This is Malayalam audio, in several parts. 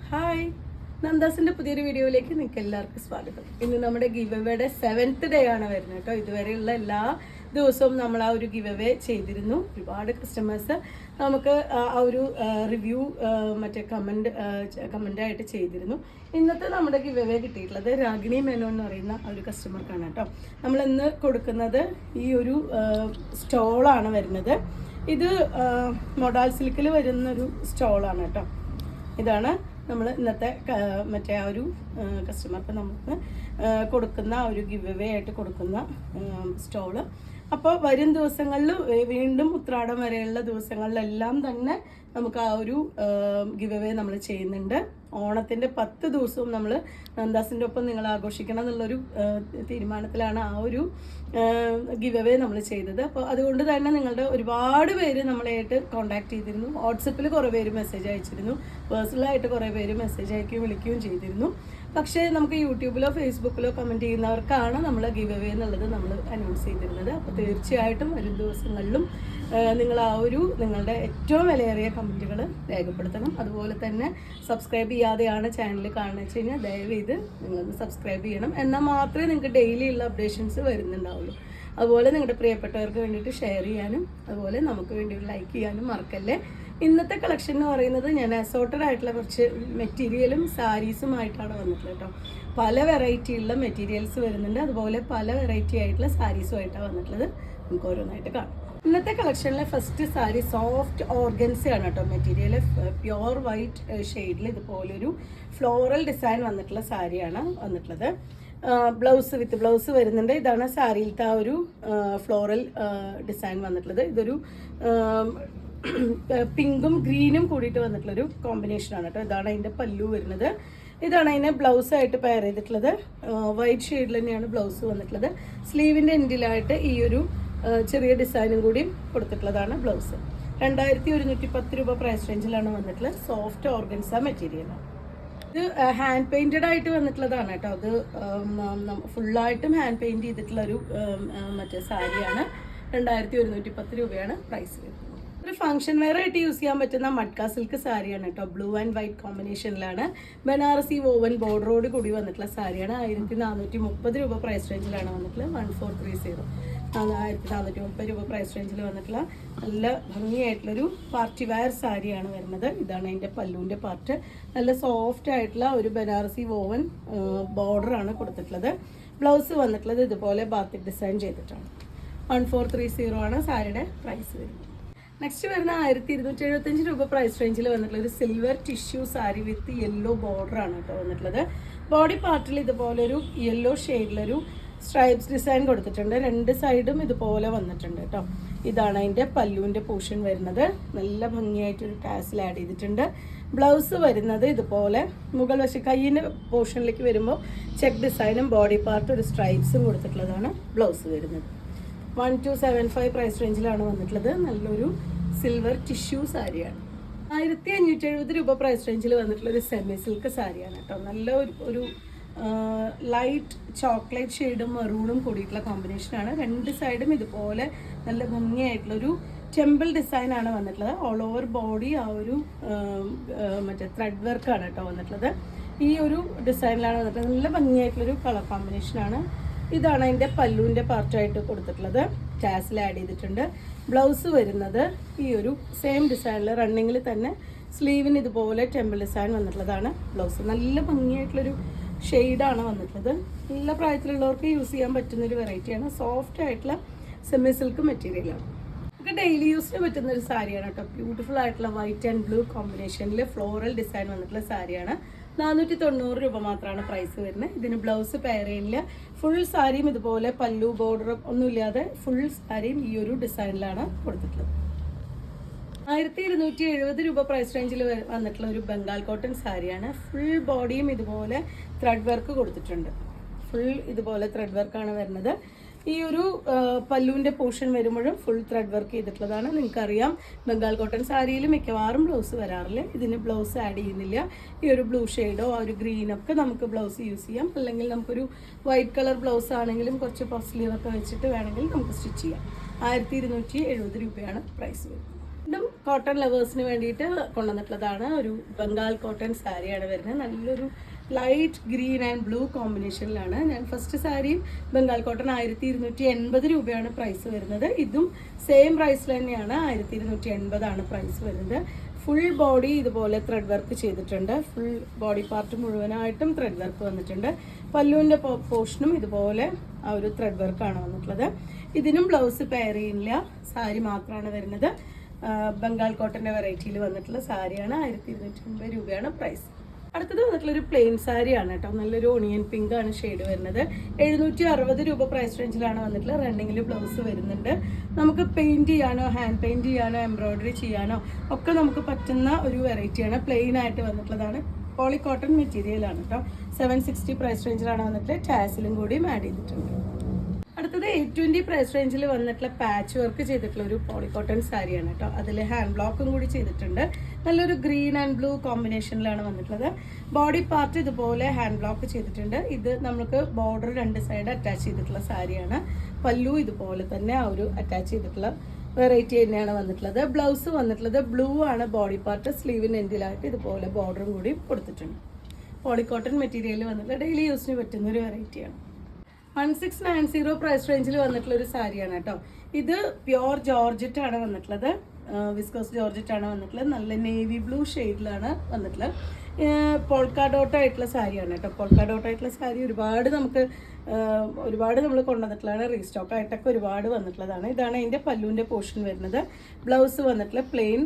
ഹായ്, നന്ദാസിൻ്റെ പുതിയൊരു വീഡിയോയിലേക്ക് നിങ്ങൾക്ക് എല്ലാവർക്കും സ്വാഗതം. ഇന്ന് നമ്മുടെ ഗിവ് അവേയുടെ 7th ഡേ ആണ് വരുന്നത് കേട്ടോ. ഇതുവരെയുള്ള എല്ലാ ദിവസവും നമ്മൾ ആ ഒരു ഗിവ് അവേ ചെയ്തിരുന്നു. ഒരുപാട് കസ്റ്റമേഴ്സ് നമുക്ക് ആ ഒരു റിവ്യൂ മറ്റേ കമൻ്റായിട്ട് ചെയ്തിരുന്നു. ഇന്നത്തെ നമ്മുടെ ഗിവ് അവേ കിട്ടിയിട്ടുള്ളത് രാഗിണി മേനോൻ എന്ന് പറയുന്ന ഒരു കസ്റ്റമർക്കാണ് കേട്ടോ. നമ്മൾ ഇന്ന് കൊടുക്കുന്നത് ഈ ഒരു സ്റ്റോളാണ് വരുന്നത്. ഇത് മൊഡാൽ സിൽക്കിൽ വരുന്നൊരു സ്റ്റോളാണ് കേട്ടോ. ഇതാണ് നമ്മൾ ഇന്നത്തെ മറ്റേ ആ ഒരു കസ്റ്റമർക്ക് നമുക്ക് കൊടുക്കുന്ന ഒരു ഗിവ് അവേ ആയിട്ട് കൊടുക്കുന്ന സ്റ്റോള്. അപ്പോൾ വരും ദിവസങ്ങളിൽ വീണ്ടും ഉത്രാടം വരെയുള്ള ദിവസങ്ങളിലെല്ലാം തന്നെ നമുക്ക് ആ ഒരു ഗിവ് അവേ നമ്മൾ ചെയ്യുന്നുണ്ട്. ഓണത്തിൻ്റെ 10 ദിവസവും നമ്മൾ നന്ദാസിൻ്റെ ഒപ്പം നിങ്ങൾ ആഘോഷിക്കണം എന്നുള്ളൊരു തീരുമാനത്തിലാണ് ആ ഒരു ഗിവ് അവേ നമ്മൾ ചെയ്തത്. അപ്പോൾ അതുകൊണ്ട് തന്നെ നിങ്ങളുടെ ഒരുപാട് പേര് നമ്മളായിട്ട് കോൺടാക്ട് ചെയ്തിരുന്നു. വാട്സപ്പിൽ കുറേ പേര് മെസ്സേജ് അയച്ചിരുന്നു, പേഴ്സണലായിട്ട് കുറേ പേര് മെസ്സേജ് അയക്കുകയും വിളിക്കുകയും ചെയ്തിരുന്നു. പക്ഷേ നമുക്ക് യൂട്യൂബിലോ ഫേസ്ബുക്കിലോ കമൻറ്റ് ചെയ്യുന്നവർക്കാണ് നമ്മൾ ഗിവ് അവേ എന്നുള്ളത് നമ്മൾ അനൗൺസ് ചെയ്തിരുന്നത്. അപ്പോൾ തീർച്ചയായിട്ടും വരും ദിവസങ്ങളിലും നിങ്ങൾ ആ ഒരു നിങ്ങളുടെ ഏറ്റവും വിലയേറിയ കമൻറ്റുകൾ രേഖപ്പെടുത്തണം. അതുപോലെ തന്നെ സബ്സ്ക്രൈബ് ചെയ്യാതെയാണ് ചാനൽ കാണുന്നത് വെച്ച് കഴിഞ്ഞാൽ ദയവേത് നിങ്ങളൊന്ന് സബ്സ്ക്രൈബ് ചെയ്യണം. എന്നാൽ മാത്രമേ നിങ്ങൾക്ക് ഡെയിലി ഉള്ള അപ്ഡേഷൻസ് വരുന്നുണ്ടാവുള്ളൂ. അതുപോലെ നിങ്ങളുടെ പ്രിയപ്പെട്ടവർക്ക് വേണ്ടിയിട്ട് ഷെയർ ചെയ്യാനും അതുപോലെ നമുക്ക് വേണ്ടി ലൈക്ക് ചെയ്യാനും മറക്കല്ലേ. ഇന്നത്തെ കളക്ഷൻ എന്ന് പറയുന്നത് ഞാൻ അസോർട്ടഡ് ആയിട്ടുള്ള കുറച്ച് മെറ്റീരിയലും സാരീസുമായിട്ടാണ് വന്നിട്ടുള്ളത് കേട്ടോ. പല വെറൈറ്റിയുള്ള മെറ്റീരിയൽസ് വരുന്നുണ്ട്, അതുപോലെ പല വെറൈറ്റി ആയിട്ടുള്ള സാരീസുമായിട്ടാണ് വന്നിട്ടുള്ളത്. നമുക്ക് ഓരോന്നായിട്ട് കാണാം. ഇന്നത്തെ കളക്ഷനിലെ ഫസ്റ്റ് സാരി സോഫ്റ്റ് ഓർഗൻസയാണ് കേട്ടോ. മെറ്റീരിയൽ പ്യുവർ വൈറ്റ് ഷെയ്ഡിൽ ഇതുപോലൊരു ഫ്ലോറൽ ഡിസൈൻ വന്നിട്ടുള്ള സാരിയാണ് വന്നിട്ടുള്ളത്. ബ്ലൗസ് വിത്ത് ബ്ലൗസ് വരുന്നുണ്ട്. ഇതാണ് സാരിയിലത്തെ ആ ഒരു ഫ്ലോറൽ ഡിസൈൻ വന്നിട്ടുള്ളത്. ഇതൊരു പിങ്കും ഗ്രീനും കൂടിയിട്ട് വന്നിട്ടുള്ളൊരു കോമ്പിനേഷനാണ് കേട്ടോ. ഇതാണ് അതിൻ്റെ പല്ലു വരുന്നത്. ഇതാണ് അതിനെ ബ്ലൗസായിട്ട് പെയർ ചെയ്തിട്ടുള്ളത്. വൈറ്റ് ഷെയ്ഡിൽ തന്നെയാണ് ബ്ലൗസ് വന്നിട്ടുള്ളത്. സ്ലീവിൻ്റെ എൻഡിലായിട്ട് ഈ ഒരു ചെറിയ ഡിസൈനും കൂടി കൊടുത്തിട്ടുള്ളതാണ് ബ്ലൗസ്. 2110 രൂപ പ്രൈസ് റേഞ്ചിലാണ് വന്നിട്ടുള്ളത്. സോഫ്റ്റ് ഓർഗൻസ മെറ്റീരിയലാണ്. ഇത് ഹാൻഡ് പെയിൻറ്റഡ് ആയിട്ട് വന്നിട്ടുള്ളതാണ് കേട്ടോ. അത് ഫുള്ളായിട്ടും ഹാൻഡ് പെയിൻറ്റ് ചെയ്തിട്ടുള്ളൊരു മറ്റേ സാരിയാണ്. 2110 രൂപയാണ് പ്രൈസ് വരുന്നത്. ഒരു ഫംഗ്ഷൻ വെയർ ആയിട്ട് യൂസ് ചെയ്യാൻ പറ്റുന്ന മഡ്ക സിൽക്ക് സാരിയാണ് കേട്ടോ. ബ്ലൂ ആൻഡ് വൈറ്റ് കോമ്പിനേഷനിലാണ് ബനാറസി വോവൻ ബോർഡറോട് കൂടി വന്നിട്ടുള്ള സാരിയാണ്. 1430 രൂപ പ്രൈസ് റേഞ്ചിലാണ് വന്നിട്ടുള്ളത്. 1430 1430 രൂപ പ്രൈസ് റേഞ്ചിൽ വന്നിട്ടുള്ള നല്ല ഭംഗിയായിട്ടുള്ളൊരു പാർട്ടി വെയർ സാരിയാണ് വരുന്നത്. ഇതാണ് അതിൻ്റെ പല്ലുവിൻ്റെ പാർട്ട്. നല്ല സോഫ്റ്റ് ആയിട്ടുള്ള ഒരു ബനാറസി വോവൻ ബോർഡറാണ് കൊടുത്തിട്ടുള്ളത്. ബ്ലൗസ് വന്നിട്ടുള്ളത് ഇതുപോലെ ബാത്തിക് ഡിസൈൻ ചെയ്തിട്ടാണ്. 1430 ആണ് സാരിയുടെ പ്രൈസ് വരുന്നത്. നെക്സ്റ്റ് വരുന്ന 1275 രൂപ പ്രൈസ് റേഞ്ചിൽ വന്നിട്ടുള്ള ഒരു silver tissue sari with yellow ബോർഡറാണ് കേട്ടോ വന്നിട്ടുള്ളത്. ബോഡി പാർട്ടിൽ ഇതുപോലൊരു യെല്ലോ ഷെയ്ഡിലൊരു സ്ട്രൈപ്സ് ഡിസൈൻ കൊടുത്തിട്ടുണ്ട്. 2 സൈഡും ഇതുപോലെ വന്നിട്ടുണ്ട് കേട്ടോ. ഇതാണ് അതിൻ്റെ പല്ലുവിൻ്റെ പോർഷൻ വരുന്നത്. നല്ല ഭംഗിയായിട്ടൊരു ടാസിൽ ആഡ് ചെയ്തിട്ടുണ്ട്. ബ്ലൗസ് വരുന്നത് ഇതുപോലെ മുകൾ വശം കയ്യിൻ്റെ പോർഷനിലേക്ക് വരുമ്പോൾ ചെക്ക് ഡിസൈനും ബോഡി പാർട്ട് ഒരു സ്ട്രൈപ്സും കൊടുത്തിട്ടുള്ളതാണ് ബ്ലൗസ് വരുന്നത്. 1275 പ്രൈസ് റേഞ്ചിലാണ് വന്നിട്ടുള്ളത്. നല്ലൊരു സിൽവർ ടിഷ്യൂ സാരിയാണ്. 1570 രൂപ പ്രൈസ് റേഞ്ചിൽ വന്നിട്ടുള്ള ഒരു സെമി സിൽക്ക് സാരിയാണ് കേട്ടോ. നല്ല ഒരു ലൈറ്റ് ചോക്ലേറ്റ് ഷെയ്ഡും മെറൂണും കൂടിയിട്ടുള്ള കോമ്പിനേഷനാണ്. 2 സൈഡും ഇതുപോലെ നല്ല ഭംഗിയായിട്ടുള്ളൊരു ടെമ്പിൾ ഡിസൈനാണ് വന്നിട്ടുള്ളത്. ഓൾ ഓവർ ബോഡി ആ ഒരു മറ്റേ ത്രെഡ് വർക്കാണ് കേട്ടോ വന്നിട്ടുള്ളത്. ഈ ഒരു ഡിസൈനിലാണ് വന്നിട്ടുള്ളത്. നല്ല ഭംഗിയായിട്ടുള്ളൊരു കളർ കോമ്പിനേഷനാണ്. ഇതാണ് അതിൻ്റെ പല്ലുവിൻ്റെ പാർട്ടായിട്ട് കൊടുത്തിട്ടുള്ളത്. ടാസിൽ ആഡ് ചെയ്തിട്ടുണ്ട്. ബ്ലൗസ് വരുന്നത് ഈ ഒരു സെയിം ഡിസൈനിൽ റണ്ണിങ്ങിൽ തന്നെ സ്ലീവിന് ഇതുപോലെ ടെമ്പിൾ ഡിസൈൻ വന്നിട്ടുള്ളതാണ് ബ്ലൗസ്. നല്ല ഭംഗിയായിട്ടുള്ളൊരു ഷെയ്ഡാണ് വന്നിട്ടുള്ളത്. എല്ലാ പ്രായത്തിലുള്ളവർക്ക് യൂസ് ചെയ്യാൻ പറ്റുന്നൊരു വെറൈറ്റിയാണ്. സോഫ്റ്റ് ആയിട്ടുള്ള സെമി സിൽക്ക് മെറ്റീരിയലാണ്. നമുക്ക് ഡെയിലി യൂസിന് പറ്റുന്നൊരു സാരിയാണ് കേട്ടോ. ബ്യൂട്ടിഫുൾ ആയിട്ടുള്ള വൈറ്റ് ആൻഡ് ബ്ലൂ കോമ്പിനേഷനിൽ ഫ്ലോറൽ ഡിസൈൻ വന്നിട്ടുള്ള സാരിയാണ്. 490 രൂപ മാത്രമാണ് പ്രൈസ് വരുന്നത്. ഇതിന് ബ്ലൗസ് പെയർ ചെയ്യില്ല. ഫുൾ സാരിയും ഇതുപോലെ പല്ലു ബോർഡറും ഒന്നുമില്ലാതെ ഫുൾ സാരിയും ഈ ഒരു ഡിസൈനിലാണ് കൊടുത്തിട്ടുള്ളത്. 1270 രൂപ പ്രൈസ് റേഞ്ചിൽ വന്നിട്ടുള്ള ഒരു ബംഗാൾ കോട്ടൺ സാരിയാണ്. ഫുൾ ബോഡിയും ഇതുപോലെ ത്രെഡ് വർക്ക് കൊടുത്തിട്ടുണ്ട്. ഫുൾ ഇതുപോലെ ത്രെഡ് വർക്കാണ് വരുന്നത്. ഈ ഒരു പല്ലുവിൻ്റെ പോർഷൻ വരുമ്പോഴും ഫുൾ ത്രെഡ് വർക്ക് ചെയ്തിട്ടുള്ളതാണ്. നിങ്ങൾക്കറിയാം ബംഗാൾ കോട്ടൺ സാരിയിൽ മിക്കവാറും ബ്ലൗസ് വരാറില്ല. ഇതിന് ബ്ലൗസ് ആഡ് ചെയ്യുന്നില്ല. ഈ ഒരു ബ്ലൂ ഷെയ്ഡോ ആ ഒരു ഗ്രീനൊക്കെ നമുക്ക് ബ്ലൗസ് യൂസ് ചെയ്യാം. അല്ലെങ്കിൽ നമുക്കൊരു വൈറ്റ് കളർ ബ്ലൗസ് ആണെങ്കിലും കുറച്ച് പഫ് സ്ലീവൊക്കെ വെച്ചിട്ട് വേണമെങ്കിൽ നമുക്ക് സ്റ്റിച്ച് ചെയ്യാം. 1270 രൂപയാണ് പ്രൈസ് വരുന്നത്. വീണ്ടും കോട്ടൺ ലവേഴ്സിന് വേണ്ടിയിട്ട് കൊണ്ടുവന്നിട്ടുള്ളതാണ്. ഒരു ബംഗാൾ കോട്ടൺ സാരിയാണ് വരുന്നത്. നല്ലൊരു ലൈറ്റ് ഗ്രീൻ ആൻഡ് ബ്ലൂ കോമ്പിനേഷനിലാണ്. ഞാൻ ഫസ്റ്റ് സാരിയും ബംഗാൾ കോട്ടൺ 1280 രൂപയാണ് പ്രൈസ് വരുന്നത്. ഇതും സെയിം പ്രൈസിൽ തന്നെയാണ്, 1280 പ്രൈസ് വരുന്നത്. ഫുൾ ബോഡി ഇതുപോലെ ത്രെഡ് വർക്ക് ചെയ്തിട്ടുണ്ട്. ഫുൾ ബോഡി പാർട്ട് മുഴുവനായിട്ടും ത്രെഡ് വർക്ക് വന്നിട്ടുണ്ട്. പല്ലുവിൻ്റെ പോർഷനും ഇതുപോലെ ആ ഒരു ത്രെഡ് വർക്കാണ് വന്നിട്ടുള്ളത്. ഇതിനും ബ്ലൗസ് പെയർ ചെയ്യില്ല, സാരി മാത്രമാണ് വരുന്നത്. ബംഗാൾ കോട്ടൻ്റെ വെറൈറ്റിയിൽ വന്നിട്ടുള്ള സാരിയാണ്. 1280 രൂപയാണ് പ്രൈസ്. അടുത്തത് വന്നിട്ടുള്ളൊരു പ്ലെയിൻ സാരിയാണ് കേട്ടോ. നല്ലൊരു ഓണിയൻ പിങ്ക് ആണ് ഷെയ്ഡ് വരുന്നത്. 760 രൂപ പ്രൈസ് റേഞ്ചിലാണ് വന്നിട്ടുള്ളത്. റണ്ണിങ്ങിൽ ബ്ലൗസ് വരുന്നുണ്ട്. നമുക്ക് പെയിൻറ് ചെയ്യാനോ ഹാൻഡ് പെയിൻറ് ചെയ്യാനോ എംബ്രോയിഡറി ചെയ്യാനോ ഒക്കെ നമുക്ക് പറ്റുന്ന ഒരു വെറൈറ്റിയാണ്. പ്ലെയിൻ ആയിട്ട് വന്നിട്ടുള്ളതാണ്. പോളി കോട്ടൺ മെറ്റീരിയലാണ് കേട്ടോ. 760 പ്രൈസ് റേഞ്ചിലാണ് വന്നിട്ടുള്ളത്. ടാസിലും കൂടിയും ആഡ് ചെയ്തിട്ടുണ്ട്. അടുത്തത് 820 പ്രൈസ് റേഞ്ചിൽ വന്നിട്ടുള്ള പാച്ച് വർക്ക് ചെയ്തിട്ടുള്ള ഒരു പോളി കോട്ടൺ സാരിയാണ് കേട്ടോ. അതിൽ ഹാൻഡ് ബ്ലോക്കും കൂടി ചെയ്തിട്ടുണ്ട്. നല്ലൊരു ഗ്രീൻ ആൻഡ് ബ്ലൂ കോമ്പിനേഷനിലാണ് വന്നിട്ടുള്ളത്. ബോഡി പാർട്ട് ഇതുപോലെ ഹാൻഡ് ബ്ലോക്ക് ചെയ്തിട്ടുണ്ട്. ഇത് നമുക്ക് ബോർഡർ 2 സൈഡ് അറ്റാച്ച് ചെയ്തിട്ടുള്ള സാരിയാണ്. പല്ലു ഇതുപോലെ തന്നെ ആ ഒരു അറ്റാച്ച് ചെയ്തിട്ടുള്ള വെറൈറ്റി തന്നെയാണ് വന്നിട്ടുള്ളത്. ബ്ലൗസ് വന്നിട്ടുള്ളത് ബ്ലൂ ആണ്. ബോഡി പാർട്ട് സ്ലീവിന് എൻഡിലായിട്ട് ഇതുപോലെ ബോർഡറും കൂടി കൊടുത്തിട്ടുണ്ട്. പോളി കോട്ടൺ മെറ്റീരിയൽ വന്നിട്ടുള്ള ഡെയിലി യൂസിന് പറ്റുന്ന ഒരു വെറൈറ്റിയാണ്. 1690 പ്രൈസ് റേഞ്ചിൽ വന്നിട്ടുള്ള ഒരു സാരിയാണ് കേട്ടോ. ഇത് പ്യോർ ജോർജറ്റ് ആണ് വന്നിട്ടുള്ളത്. വിസ്കോസ് ജോർജറ്റ് ആണ് വന്നിട്ടുള്ളത്. നല്ല നേവി ബ്ലൂ ഷെയ്ഡിലാണ് വന്നിട്ടുള്ളത്. പോൾക്ക ഡോട്ട് ആയിട്ടുള്ള സാരിയാണ് കേട്ടോ. പോൾക്ക ഡോട്ട് ആയിട്ടുള്ള സാരി ഒരുപാട് നമ്മൾ കൊണ്ടുവന്നിട്ടുള്ളതാണ്. റീസ്റ്റോക്ക് ആയിട്ടൊക്കെ ഒരുപാട് വന്നിട്ടുള്ളതാണ്. ഇതാണ് അതിൻ്റെ പല്ലുവിൻ്റെ പോർഷൻ വരുന്നത്. ബ്ലൗസ് വന്നിട്ടുള്ള പ്ലെയിൻ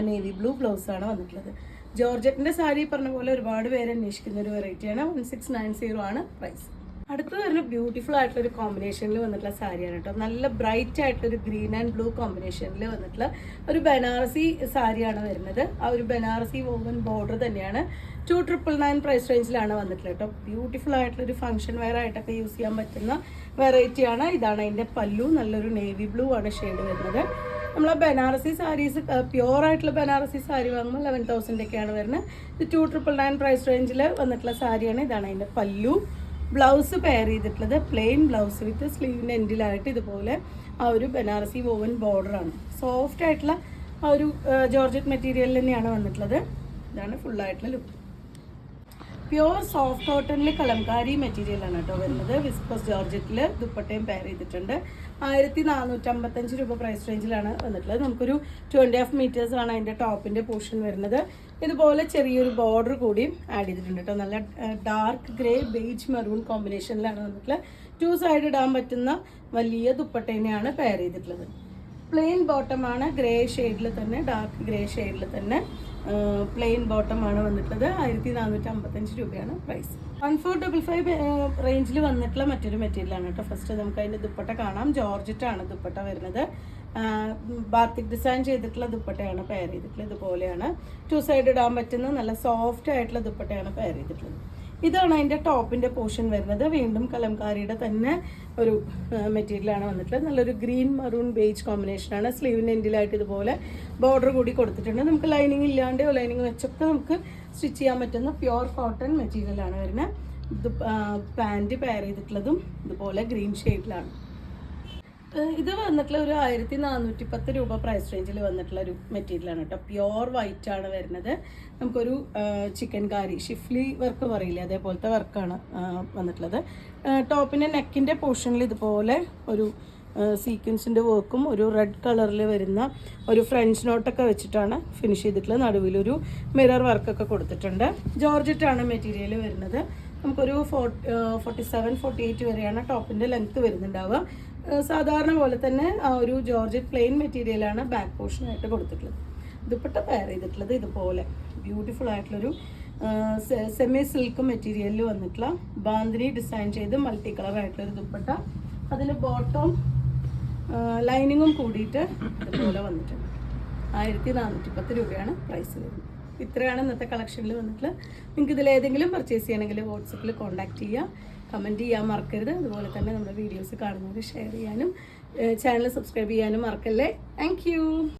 നേവി ബ്ലൂ ബ്ലൗസാണ് വന്നിട്ടുള്ളത്. ജോർജറ്റിൻ്റെ സാരി പറഞ്ഞ പോലെ ഒരുപാട് പേര് അന്വേഷിക്കുന്ന ഒരു വെറൈറ്റിയാണ്. 1690 ആണ് പ്രൈസ്. അടുത്തത് വരുന്ന ബ്യൂട്ടിഫുൾ ആയിട്ടുള്ള ഒരു കോമ്പിനേഷനിൽ വന്നിട്ടുള്ള സാരിയാണ് കേട്ടോ. നല്ല ബ്രൈറ്റ് ആയിട്ടൊരു ഗ്രീൻ ആൻഡ് ബ്ലൂ കോമ്പിനേഷനിൽ വന്നിട്ടുള്ള ഒരു ബനാറസി സാരിയാണ് വരുന്നത്. ആ ഒരു ബനാറസി വോവൻ ബോർഡർ തന്നെയാണ്. 2999 പ്രൈസ് റേഞ്ചിലാണ് വന്നിട്ടുള്ളത് കേട്ടോ. ബ്യൂട്ടിഫുൾ ആയിട്ടുള്ളൊരു ഫംഗ്ഷൻ വെയർ ആയിട്ടൊക്കെ യൂസ് ചെയ്യാൻ പറ്റുന്ന വെറൈറ്റിയാണ്. ഇതാണ് അതിൻ്റെ പല്ലു. നല്ലൊരു നേവി ബ്ലൂ ആണ് ഷെയ്ഡ് വരുന്നത്. നമ്മൾ ബനാറസി സാരീസ് പ്യുവർ ആയിട്ടുള്ള ബനാറസി സാരി വാങ്ങുമ്പോൾ 11,000 വരുന്നത്. ഇത് 2999 പ്രൈസ് റേഞ്ചിൽ വന്നിട്ടുള്ള സാരിയാണ്. ഇതാണ് അതിൻ്റെ പല്ലു. ബ്ലൗസ് പെയർ ചെയ്തിട്ടുള്ളത് പ്ലെയിൻ ബ്ലൗസ് വിത്ത് സ്ലീവിൻ്റെ എൻഡിലായിട്ട് ഇതുപോലെ ആ ഒരു ബനാറസി വോവൻ ബോർഡറാണ്. സോഫ്റ്റ് ആയിട്ടുള്ള ആ ഒരു ജോർജറ്റ് മെറ്റീരിയൽ തന്നെയാണ് വന്നിട്ടുള്ളത്. ഇതാണ് ഫുള്ളായിട്ടുള്ള ലുക്ക്. പ്യുവർ സോഫ്റ്റ് കോട്ടണിൽ കലംകാരി മെറ്റീരിയലാണ് കേട്ടോ വരുന്നത്. വിസ്കോസ് ജോർജറ്റിൽ ദുപ്പട്ടയും പെയർ ചെയ്തിട്ടുണ്ട്. 1455 രൂപ പ്രൈസ് റേഞ്ചിലാണ് വന്നിട്ടുള്ളത്. നമുക്കൊരു 2.5 മീറ്റേഴ്സ് ആണ് അതിൻ്റെ ടോപ്പിൻ്റെ പോർഷൻ വരുന്നത്. ഇതുപോലെ ചെറിയൊരു ബോർഡർ കൂടിയും ആഡ് ചെയ്തിട്ടുണ്ട് കേട്ടോ. നല്ല ഡാർക്ക് ഗ്രേ ബേജ് മെറൂൺ കോമ്പിനേഷനിലാണ് വന്നിട്ടുള്ളത്. 2 സൈഡ് ഇടാൻ പറ്റുന്ന വലിയ ദുപ്പട്ടേനെയാണ് പെയർ ചെയ്തിട്ടുള്ളത്. പ്ലെയിൻ ബോട്ടമാണ്. ഗ്രേ ഷെയ്ഡിൽ തന്നെ, ഡാർക്ക് ഗ്രേ ഷെയ്ഡിൽ തന്നെ പ്ലെയിൻ ബോട്ടമാണ് വന്നിട്ടുള്ളത്. 1455 രൂപയാണ് പ്രൈസ്. 1455 റേഞ്ചിൽ വന്നിട്ടുള്ള മറ്റൊരു മെറ്റീരിയലാണ് കേട്ടോ. ഫസ്റ്റ് നമുക്ക് അതിൻ്റെ ദുപ്പട്ട കാണാം. ജോർജറ്റാണ് ദുപ്പട്ട വരുന്നത്. ബാത്തിക് ഡിസൈൻ ചെയ്തിട്ടുള്ള ദുപ്പട്ടയാണ് പെയർ ചെയ്തിട്ടുള്ളത്. ഇതുപോലെയാണ് 2 സൈഡ് ഇടാൻ പറ്റുന്ന നല്ല സോഫ്റ്റ് ആയിട്ടുള്ള ദുപ്പട്ടയാണ് പെയർ ചെയ്തിട്ടുള്ളത്. ഇതാണ് അതിൻ്റെ ടോപ്പിൻ്റെ പോർഷൻ വരുന്നത്. വീണ്ടും കലംകാരിയുടെ തന്നെ ഒരു മെറ്റീരിയലാണ് വന്നിട്ടുള്ളത്. നല്ലൊരു ഗ്രീൻ മറൂൺ ബേജ് കോമ്പിനേഷനാണ്. സ്ലീവിൻ്റെ എൻഡിലായിട്ട് ഇതുപോലെ ബോർഡർ കൂടി കൊടുത്തിട്ടുണ്ട്. നമുക്ക് ലൈനിങ് ഇല്ലാണ്ടോ ലൈനിങ് വെച്ചൊക്കെ നമുക്ക് സ്റ്റിച്ച് ചെയ്യാൻ പറ്റുന്ന പ്യുവർ കോട്ടൺ മെറ്റീരിയലാണ് വരുന്നത്. ഇത് പാൻറ്റ് പെയർ ചെയ്തിട്ടുള്ളതും ഇതുപോലെ ഗ്രീൻ ഷെയ്ഡിലാണ്. ഇത് വന്നിട്ടുള്ള ഒരു 1410 രൂപ പ്രൈസ് റേഞ്ചിൽ വന്നിട്ടുള്ള ഒരു മെറ്റീരിയലാണ് കേട്ടോ. പ്യുവർ വൈറ്റ് ആണ് വരുന്നത്. നമുക്കൊരു ചിക്കൻ കാരി ഷിഫ്ലി വർക്ക് പറയില്ലേ, അതേപോലത്തെ വർക്കാണ് വന്നിട്ടുള്ളത്. ടോപ്പിൻ്റെ നെക്കിൻ്റെ പോർഷനിൽ ഇതുപോലെ ഒരു സീക്വൻസിൻ്റെ വർക്കും ഒരു റെഡ് കളറിൽ വരുന്ന ഒരു ഫ്രഞ്ച് നോട്ടൊക്കെ വെച്ചിട്ടാണ് ഫിനിഷ് ചെയ്തിട്ടുള്ളത്. നടുവിലൊരു മിറർ വർക്കൊക്കെ കൊടുത്തിട്ടുണ്ട്. ജോർജറ്റാണ് മെറ്റീരിയൽ വരുന്നത്. നമുക്കൊരു 47-48 വരെയാണ് ടോപ്പിൻ്റെ ലെങ്ത്ത് വരുന്നുണ്ടാവുക. സാധാരണ പോലെ തന്നെ ആ ഒരു ജോർജറ്റ് പ്ലെയിൻ മെറ്റീരിയലാണ് ബാക്ക് പോർഷനായിട്ട് കൊടുത്തിട്ടുള്ളത്. ദുപ്പട്ട പെയർ ചെയ്തിട്ടുള്ളത് ഇതുപോലെ ബ്യൂട്ടിഫുൾ ആയിട്ടുള്ളൊരു സെമി സിൽക്ക് മെറ്റീരിയലിൽ വന്നിട്ടുള്ള ബാന്തിനി ഡിസൈൻ ചെയ്ത് മൾട്ടി കളർ ആയിട്ടുള്ളൊരു ദുപ്പട്ട. അതിൽ ബോട്ടം ലൈനിങ്ങും കൂടിയിട്ട് ഇതുപോലെ വന്നിട്ടുണ്ട്. 1410 രൂപയാണ് പ്രൈസ് വരുന്നത്. ഇത്രയാണ് ഇന്നത്തെ കളക്ഷനിൽ വന്നിട്ടുള്ളത്. നിങ്ങൾക്ക് ഇതിലേതെങ്കിലും പർച്ചേസ് ചെയ്യണമെങ്കിൽ വാട്സപ്പിൽ കോൺടാക്ട് ചെയ്യുക. കമൻറ്റ് ചെയ്യാൻ മറക്കരുത്. അതുപോലെ തന്നെ നമ്മുടെ വീഡിയോസ് കാണുന്നവർ ഷെയർ ചെയ്യാനും ചാനൽ സബ്സ്ക്രൈബ് ചെയ്യാനും മറക്കല്ലേ. താങ്ക്